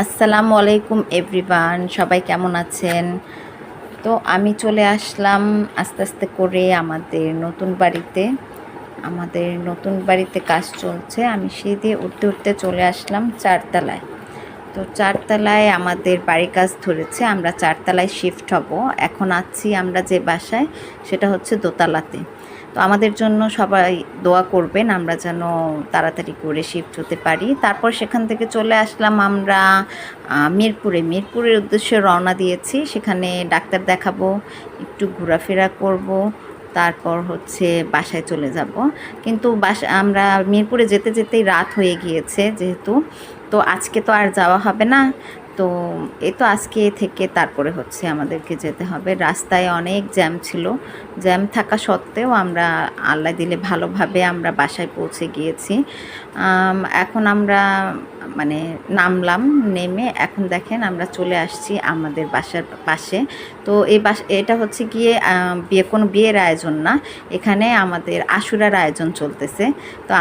আসসালামু আলাইকুম এভরিওয়ান, সবাই কেমন আছেন? তো আমি চলে আসলাম আস্তে আস্তে করে আমাদের নতুন বাড়িতে কাজ চলছে। আমি সিঁড়ি উঠতে উঠতে চলে আসলাম চারতলায়। তো চারতলায় আমাদের বাড়ির কাজ ধরেছে, আমরা চারতলায় শিফট হব। এখন আছি আমরা যে বাসায়, সেটা হচ্ছে দোতলাতে। তো আমাদের জন্য সবাই দোয়া করবেন, আমরা যেন তাড়াতাড়ি করে শিফট হতে পারি। তারপর সেখান থেকে চলে আসলাম আমরা মিরপুরের উদ্দেশ্যে রওনা দিয়েছি। সেখানে ডাক্তার দেখাবো, একটু ঘোরাফেরা করব, তারপর হচ্ছে বাসায় চলে যাব। কিন্তু আমরা মিরপুরে যেতে যেতেই রাত হয়ে গিয়েছে যেহেতু, তো আজকে তো আর যাওয়া হবে না। তো এই তো আজকে থেকে তারপরে হচ্ছে আমাদেরকে যেতে হবে। রাস্তায় অনেক জ্যাম ছিল, জ্যাম থাকা সত্ত্বেও আমরা আল্লাহ দিলে ভালোভাবে আমরা বাসায় পৌঁছে গিয়েছি। এখন আমরা মানে নামলাম, নেমে এখন দেখেন আমরা চলে আসছি আমাদের বাসার পাশে। তো এটা হচ্ছে গিয়ে কোনো বিয়ের আয়োজন না, এখানে আমাদের আশুরার আয়োজন চলতেছে। তো